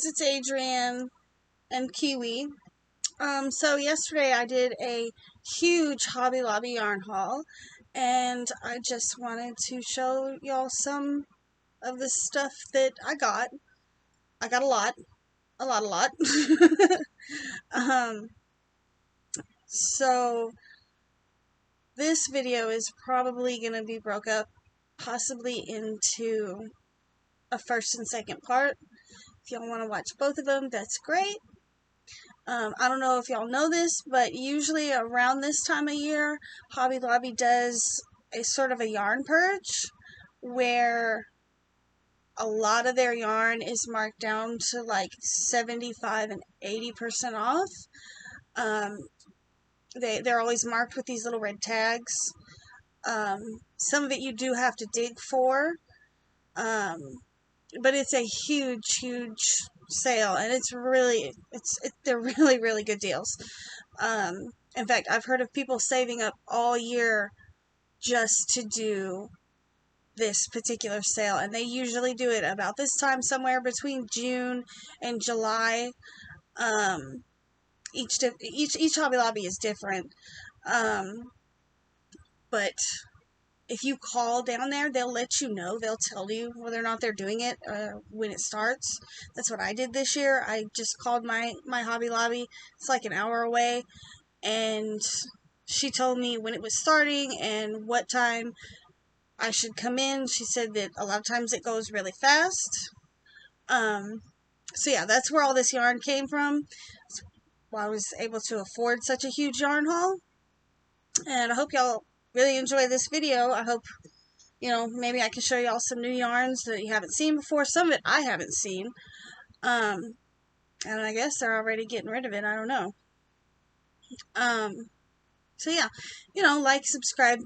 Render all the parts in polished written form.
guys, it's Adrienne and Kiwi. So yesterday I did a huge Hobby Lobby yarn haul, and I just wanted to show y'all some of the stuff that I got. I got a lot. A lot. um, so this video is probably going to be broke up possibly into a first and second part. If y'all want to watch both of them, that's great. I don't know if y'all know this, but usually around this time of year, Hobby Lobby does a sort of a yarn purge where a lot of their yarn is marked down to like 75 and 80% off. They're always marked with these little red tags. Some of it you do have to dig for, but it's a huge sale, and they're really good deals. In fact, I've heard of people saving up all year just to do this particular sale, and they usually do it about this time, somewhere between June and July. Each Hobby Lobby is different, but if you call down there, they'll let you know. They'll tell you whether or not they're doing it when it starts. That's what I did this year. I just called my Hobby Lobby. It's like an hour away, and she told me when it was starting and what time I should come in. She said that a lot of times it goes really fast. So yeah, that's where all this yarn came from. That's why I was able to afford such a huge yarn haul. And I hope y'all really enjoy this video. I hope, maybe I can show y'all some new yarns that you haven't seen before. Some of it I haven't seen. And I guess they're already getting rid of it. I don't know. So yeah, like, subscribe.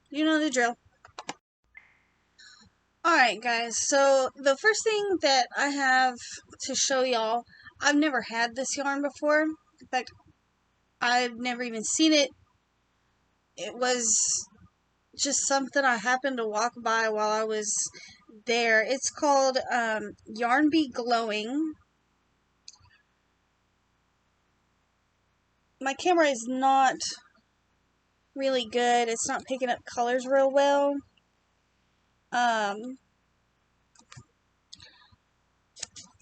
You know the drill. Alright guys, so the first thing that I have to show y'all, I've never had this yarn before. In fact, I've never even seen it. It was just something I happened to walk by while I was there. It's called Yarn Bee Glowing. My camera is not really good. It's not picking up colors real well.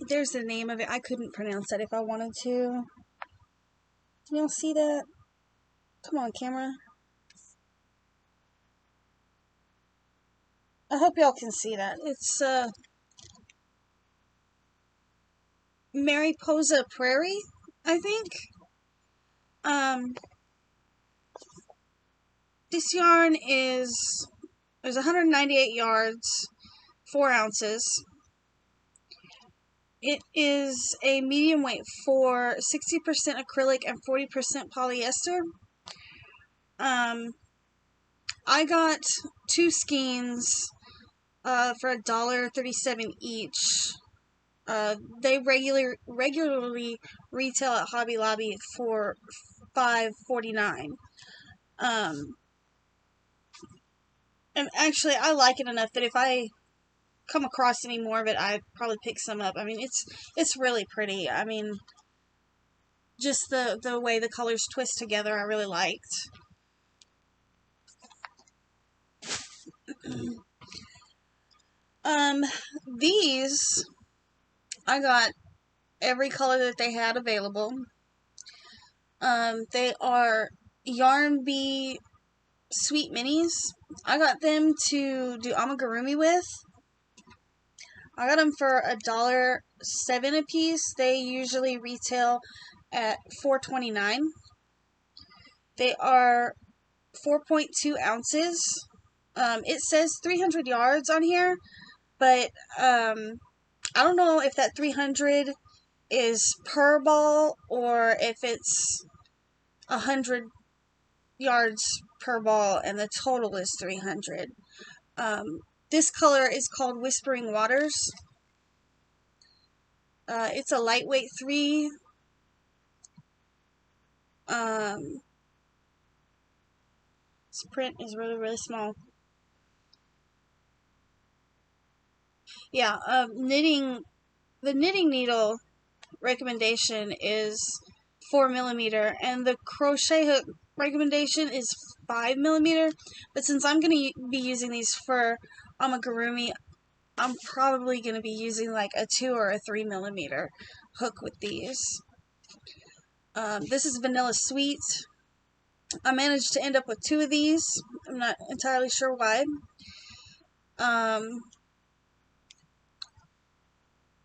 There's the name of it. I couldn't pronounce that if I wanted to. Can y'all see that? Come on, camera. I hope y'all can see that. It's Mariposa Prairie, I think. This yarn there's 198 yards, 4 ounces. It is a medium weight for 60% acrylic and 40% polyester. I got 2 skeins for $1.37 each. They regularly retail at Hobby Lobby for $5.49. And actually, I like it enough that if I come across any more of it, I'd probably pick some up. I mean, it's really pretty. I mean, just the way the colors twist together, I really liked. These, I got every color that they had available. They are Yarn Bee Sweet Minis. I got them to do amigurumi with. I got them for $1.07 a piece. They usually retail at $4.29. They are 4.2 ounces. It says 300 yards on here, but I don't know if that 300 is per ball or if it's 100 yards per ball and the total is 300. This color is called Whispering Waters. It's a lightweight 3. This print is really small. Yeah, knitting the knitting needle recommendation is 4mm, and the crochet hook recommendation is 5mm. But since I'm going to be using these for amigurumi, I'm probably going to be using like a 2 or a 3mm hook with these. This is Vanilla Sweet. I managed to end up with 2 of these. I'm not entirely sure why.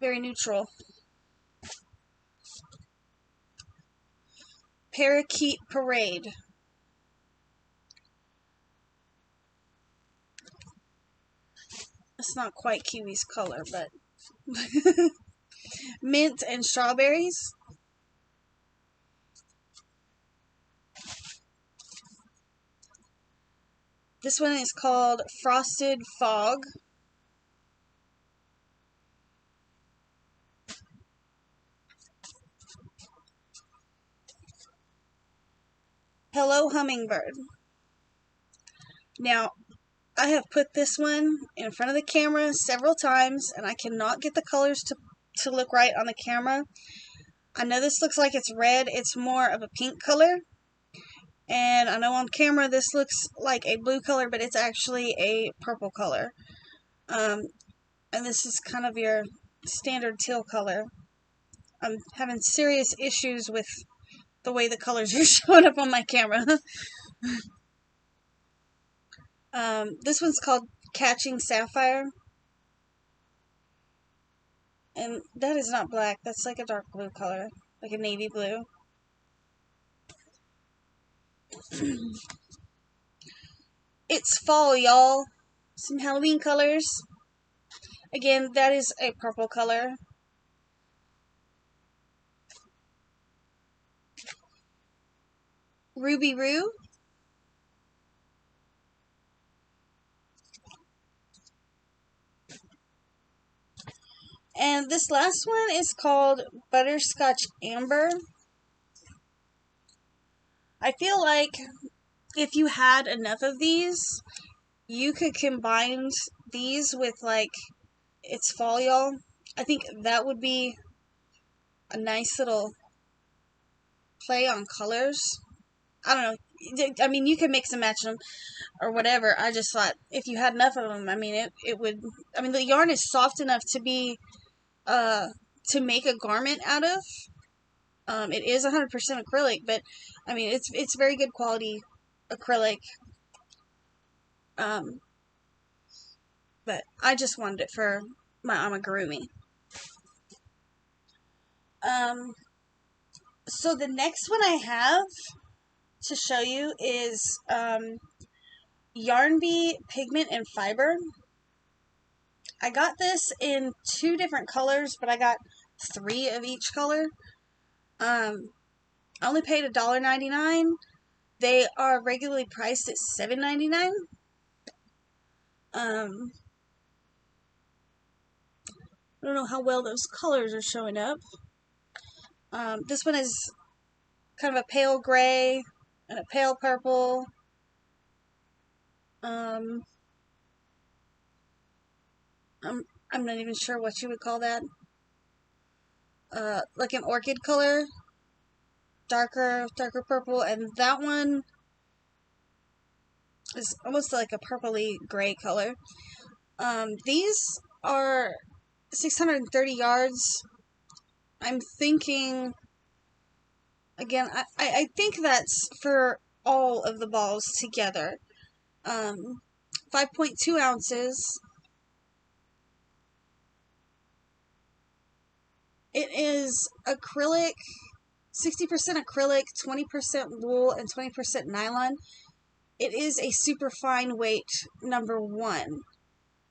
Very neutral. Parakeet Parade. It's not quite Kiwi's color, but mint and strawberries. This one is called Frosted Fog. Hello Hummingbird. Now, I have put this one in front of the camera several times, and I cannot get the colors to look right on the camera. I know this looks like it's red. It's more of a pink color. And I know on camera this looks like a blue color, but it's actually a purple color. And this is kind of your standard teal color. I'm having serious issues with the way the colors are showing up on my camera. This one's called Catching Sapphire. And that is not black. That's like a dark blue color. Like a navy blue. It's fall, y'all. Some Halloween colors. Again, that is a purple color. Ruby Roo. And this last one is called Butterscotch Amber. I feel like if you had enough of these, you could combine these with like It's Fall, y'all. I think that would be a nice little play on colors. I don't know. I mean, you can mix and match them or whatever. I just thought if you had enough of them, I mean, it would. I mean, the yarn is soft enough to be to make a garment out of. It is 100% acrylic, but I mean, it's very good quality acrylic. But I just wanted it for my amigurumi. So the next one I have to show you is Yarn Bee Pigment and Fiber. I got this in 2 different colors, but I got 3 of each color. I only paid $1.99. They are regularly priced at $7.99. I don't know how well those colors are showing up. This one is kind of a pale gray and a pale purple. I'm not even sure what you would call that. Like an orchid color, darker purple, and that one is almost like a purpley gray color. These are 630 yards. I'm thinking, again, I think that's for all of the balls together. 5.2 ounces. It is acrylic, 60% acrylic, 20% wool, and 20% nylon. It is a super fine weight #1.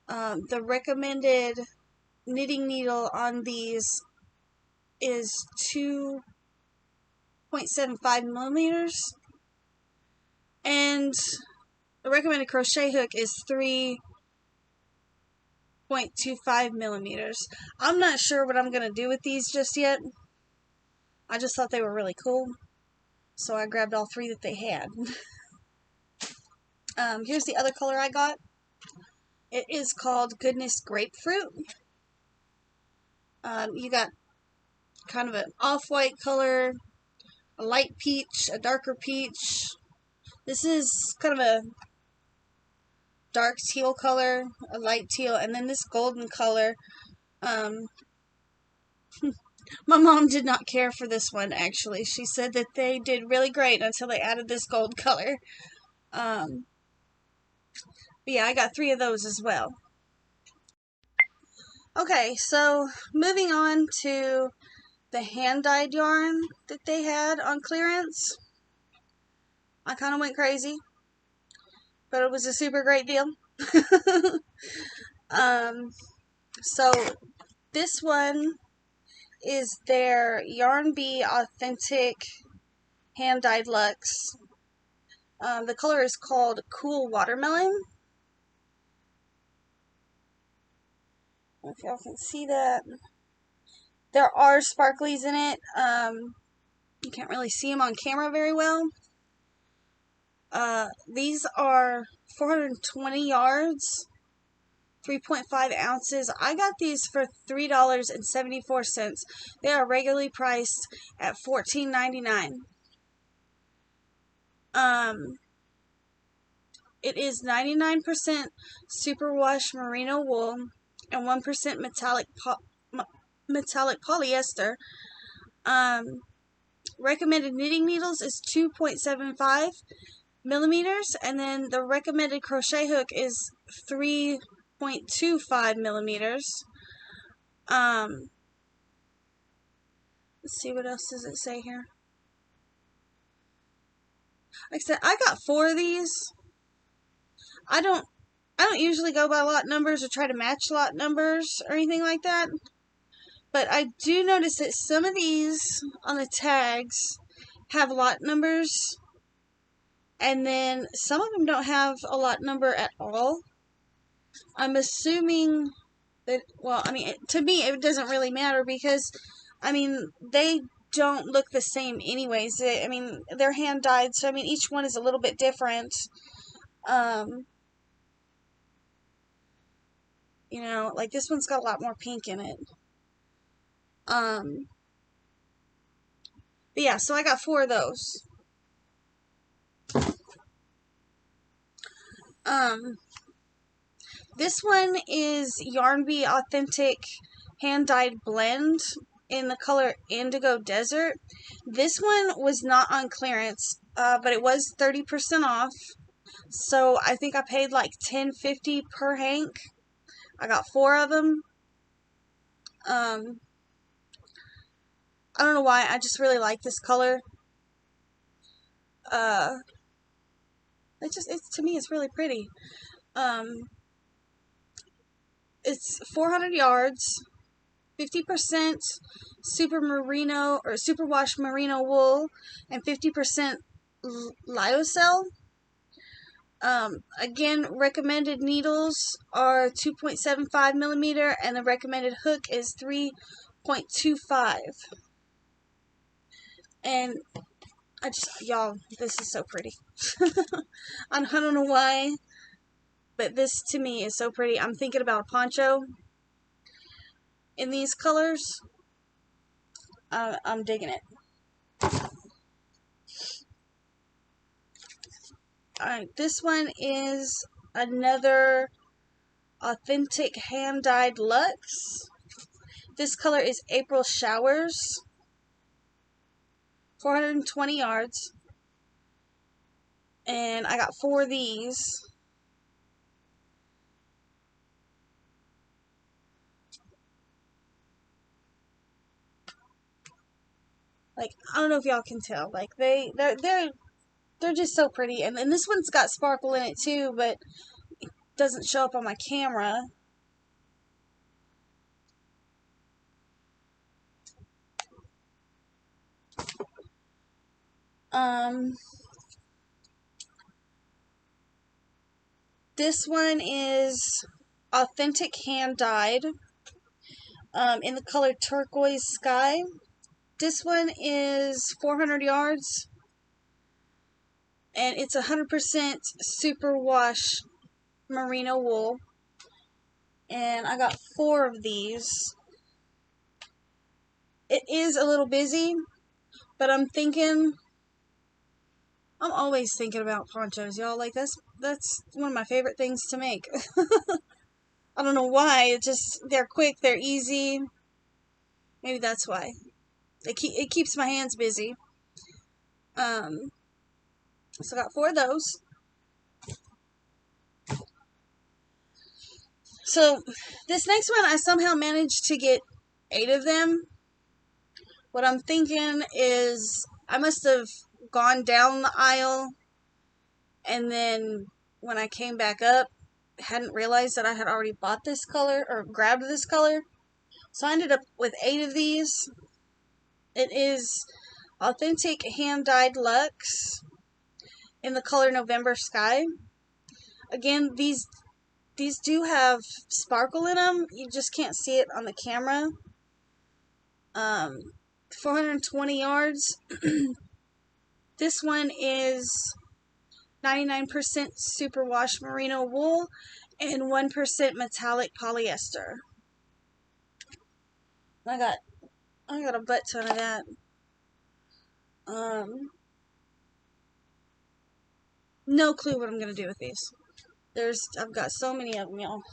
The recommended knitting needle on these is 2.75mm, and the recommended crochet hook is 3.25mm. I'm not sure what I'm going to do with these just yet. I just thought they were really cool, so I grabbed all 3 that they had. Here's the other color I got. It is called Goodness Grapefruit. You got kind of an off-white color, a light peach, a darker peach. This is kind of a dark teal color, a light teal, and then this golden color. Um, my mom did not care for this one, actually. She said that they did really great until they added this gold color. But yeah, I got 3 of those as well. Okay, so moving on to the hand-dyed yarn that they had on clearance. I kind of went crazy, but it was a super great deal. So this one is their Yarn Bee Authentic Hand-Dyed Luxe. The color is called Cool Watermelon. I don't know if y'all can see that. There are sparklies in it. You can't really see them on camera very well. These are 420 yards, 3.5 ounces. I got these for $3.74. They are regularly priced at $14.99. It is 99% superwash merino wool and 1% metallic polyester. Recommended knitting needles is 2.75 millimeters, and then the recommended crochet hook is 3.25 millimeters. Let's see, what else does it say here? Like I said, I got 4 of these. I don't usually go by lot numbers or try to match lot numbers or anything like that. But I do notice that some of these on the tags have lot numbers, and then some of them don't have a lot number at all. I'm assuming that, well, I mean, to me, it doesn't really matter because, I mean, they don't look the same anyways. I mean, they're hand dyed, so I mean, each one is a little bit different. You know, like this one's got a lot more pink in it. But yeah, so I got 4 of those. This one is Yarn Bee Authentic Hand-Dyed Blend in the color Indigo Desert. This one was not on clearance, but it was 30% off. So I think I paid like $10.50 per hank. I got 4 of them. I don't know why, I just really like this color. To me, it's really pretty. It's 400 yards, 50% super merino or superwash merino wool, and 50% lyocell. Again, recommended needles are 2.75 millimeter, and the recommended hook is 3.25. And y'all, this is so pretty. I don't know why, but this to me is so pretty. I'm thinking about a poncho in these colors. I'm digging it. Alright, this one is another authentic hand-dyed luxe. This color is April Showers. 420 yards. And I got 4 of these. Like, I don't know if y'all can tell. Like, they're just so pretty. And this one's got sparkle in it too, but it doesn't show up on my camera. This one is authentic hand-dyed in the color Turquoise Sky. This one is 400 yards, and it's 100% superwash merino wool. And I got 4 of these. It is a little busy, but I'm always thinking about ponchos, y'all. Like, that's one of my favorite things to make. I don't know why. They're quick, they're easy. Maybe that's why. It keeps my hands busy. So I got 4 of those. So this next one, I somehow managed to get 8 of them. What I'm thinking is I must have gone down the aisle, and then when I came back up, hadn't realized that I had already bought this color or grabbed this color. So I ended up with 8 of these. It is authentic hand-dyed luxe in the color November Sky. Again, these do have sparkle in them. You just can't see it on the camera. 420 yards. This one is 99% superwash merino wool and 1% metallic polyester. I got a butt ton of that. No clue what I'm gonna do with these. I've got so many of them, y'all.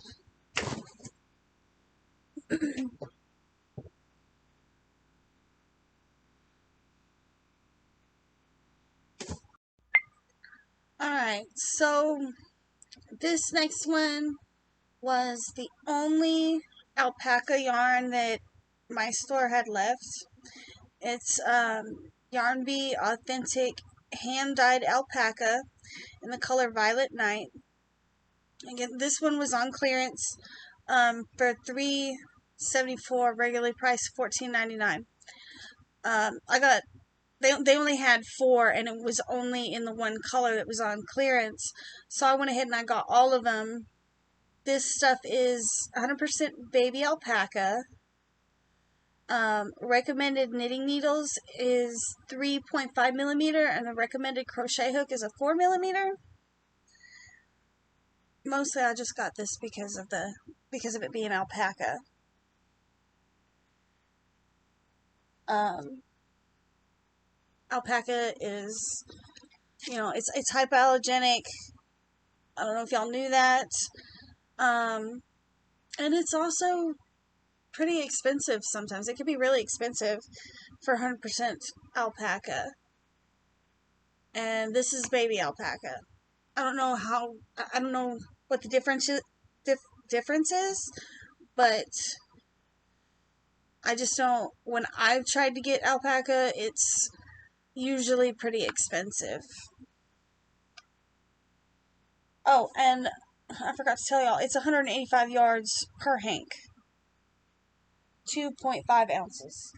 Alright, so this next one was the only alpaca yarn that my store had left. It's Yarn-Bee Authentic Hand-Dyed Alpaca in the color Violet Night. Again, this one was on clearance for $3.74, regularly priced $14.99. They only had 4, and it was only in the one color that was on clearance. So I went ahead and I got all of them. This stuff is 100% baby alpaca. Recommended knitting needles is 3.5 millimeter, and the recommended crochet hook is a 4 millimeter. Mostly I just got this because of it being alpaca. Alpaca is, it's hypoallergenic. I don't know if y'all knew that. And it's also pretty expensive sometimes. It can be really expensive for 100% alpaca. And this is baby alpaca. I don't know what the difference is, but I just don't, when I've tried to get alpaca, it's usually pretty expensive. Oh, and I forgot to tell y'all, it's 185 yards per hank. 2.5 ounces.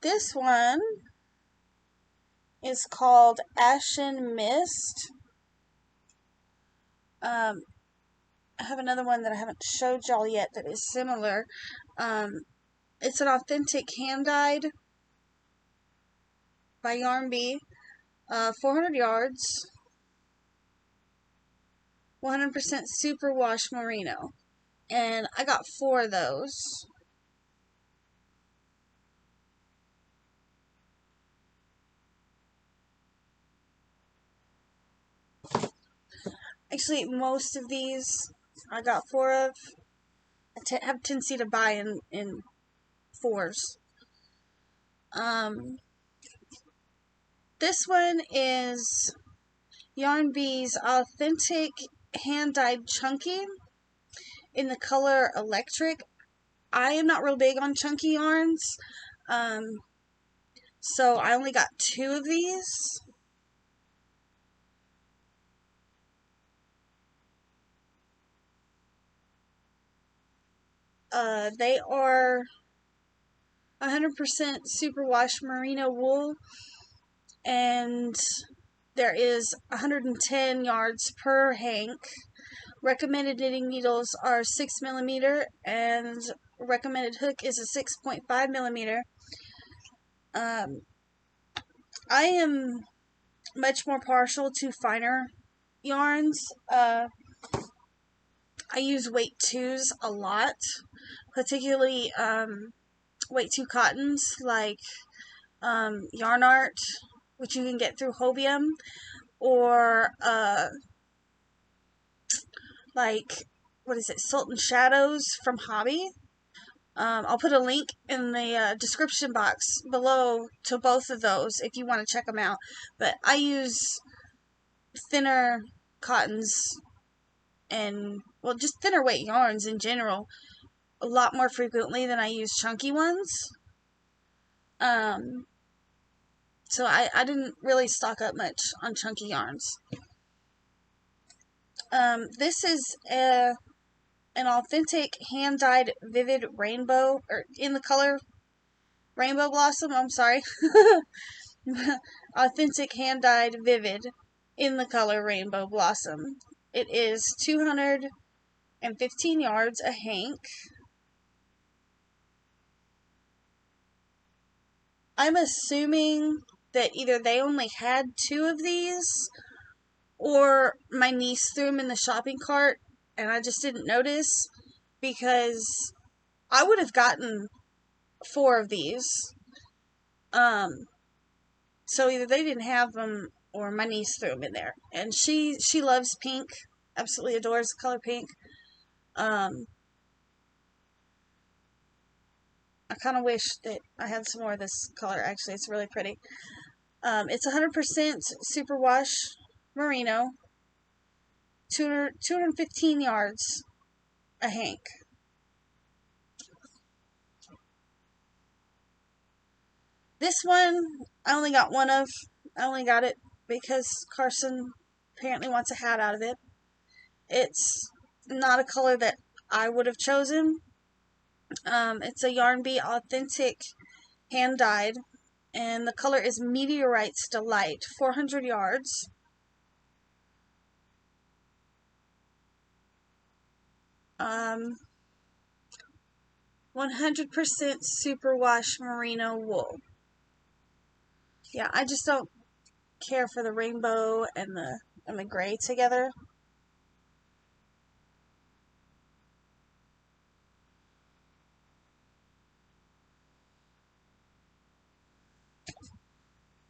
This one is called Ashen Mist. I have another one that I haven't showed y'all yet that is similar. It's an authentic hand-dyed by Yarn-Bee. 400 yards. 100% superwash merino. And I got 4 of those. Actually, most of these I got 4 of. I have a tendency to buy in 4s. This one is Yarn-Bee's Authentic Hand-Dyed Chunky in the color Electric. I am not real big on chunky yarns, so I only got 2 of these. They are 100% superwash merino wool, and there is 110 yards per hank. Recommended knitting needles are 6 millimeter, and recommended hook is a 6.5 millimeter. I am much more partial to finer yarns. I use weight 2s a lot, particularly weight 2 cottons like yarnart, which you can get through hobium, or like, what is it, Salt and Shadows from Hobbii. I'll put a link in the description box below to both of those if you want to check them out. But I use thinner cottons and, well, just thinner weight yarns in general a lot more frequently than I use chunky ones. So I didn't really stock up much on chunky yarns. This is an authentic hand-dyed vivid rainbow, or in the color Rainbow Blossom, I'm sorry. Authentic hand-dyed vivid in the color Rainbow Blossom. It is 215 yards a hank. I'm assuming that either they only had 2 of these, or my niece threw them in the shopping cart and I just didn't notice, because I would have gotten 4 of these. So either they didn't have them or my niece threw them in there. And she loves pink, absolutely adores the color pink. I kind of wish that I had some more of this color. Actually, it's really pretty. It's 100% superwash merino, 215 yards a hank. This one, I only got one of. I only got it because Carson apparently wants a hat out of it. It's not a color that I would have chosen. It's a Yarn Bee Authentic hand dyed, and the color is Meteorites Delight, 400 yards. Um, 100% superwash merino wool. Yeah, I just don't care for the rainbow and the gray together.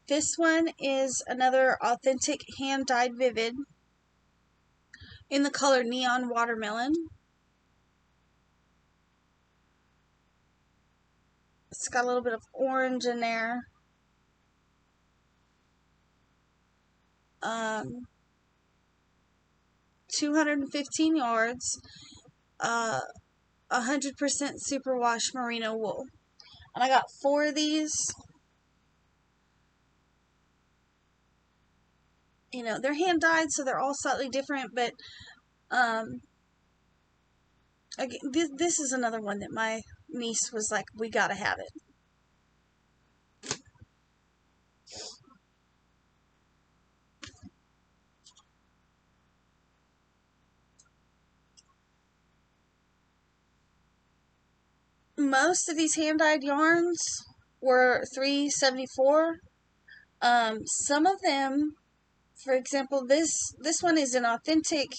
This one is another authentic hand-dyed vivid in the color Neon Watermelon. It's got a little bit of orange in there. 215 yards, 100% superwash merino wool. And I got 4 of these. You know, they're hand dyed, so they're all slightly different, but again, this is another one that my niece was like, we gotta have it. Most of these hand-dyed yarns were $3.74. Some of them, for example, this one is an authentic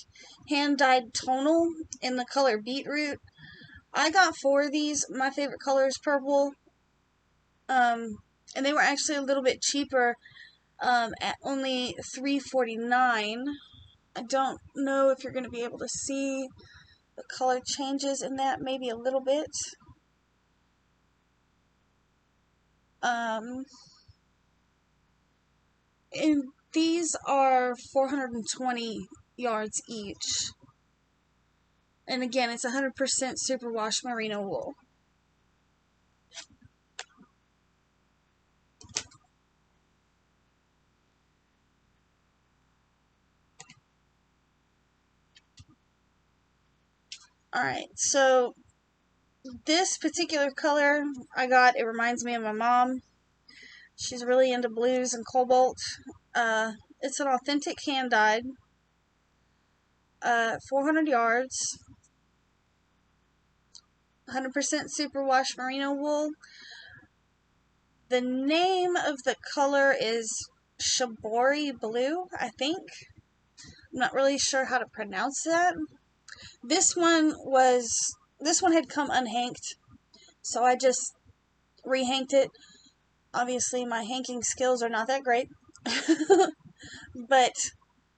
hand-dyed tonal in the color Beet Root. I got 4 of these. My favorite color is purple. And they were actually a little bit cheaper, at only $3.49. I don't know if you're going to be able to see the color changes in that, maybe a little bit. And these are 420 yards each. And again, it's 100% superwash merino wool. Alright, so this particular color I got, it reminds me of my mom. She's really into blues and cobalt. It's an authentic hand dyed, 400 yards, 100% superwash merino wool. The name of the color is Chabori Blue, I think. I'm not really sure how to pronounce that. This one had come unhanked, so I just rehanked it. Obviously, my hanking skills are not that great, but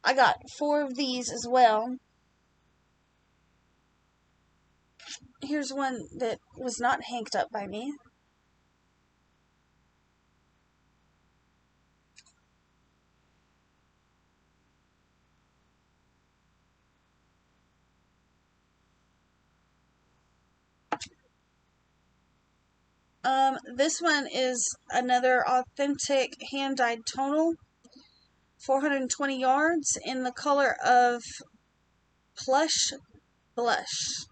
I got 4 of these as well. Here's one that was not hanked up by me. This one is another authentic hand-dyed tonal, 420 yards, in the color of Plush Blush.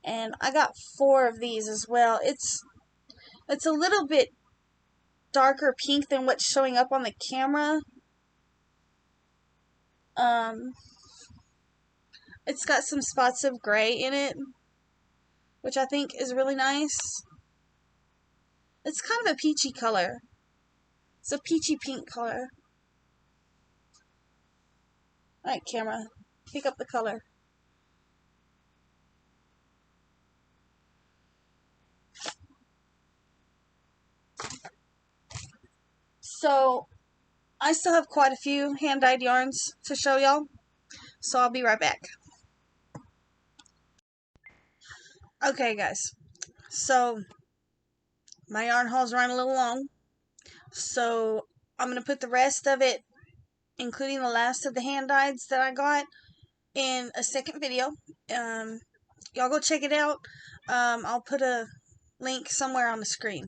And I got 4 of these as well. It's a little bit darker pink than what's showing up on the camera. It's got some spots of gray in it, which I think is really nice. It's kind of a peachy color. It's a peachy pink color. Alright, camera, pick up the color. So, I still have quite a few hand-dyed yarns to show y'all, so I'll be right back. Okay, guys, so my yarn haul's running a little long, so I'm going to put the rest of it, including the last of the hand-dyeds that I got, in a second video. Y'all go check it out. I'll put a link somewhere on the screen.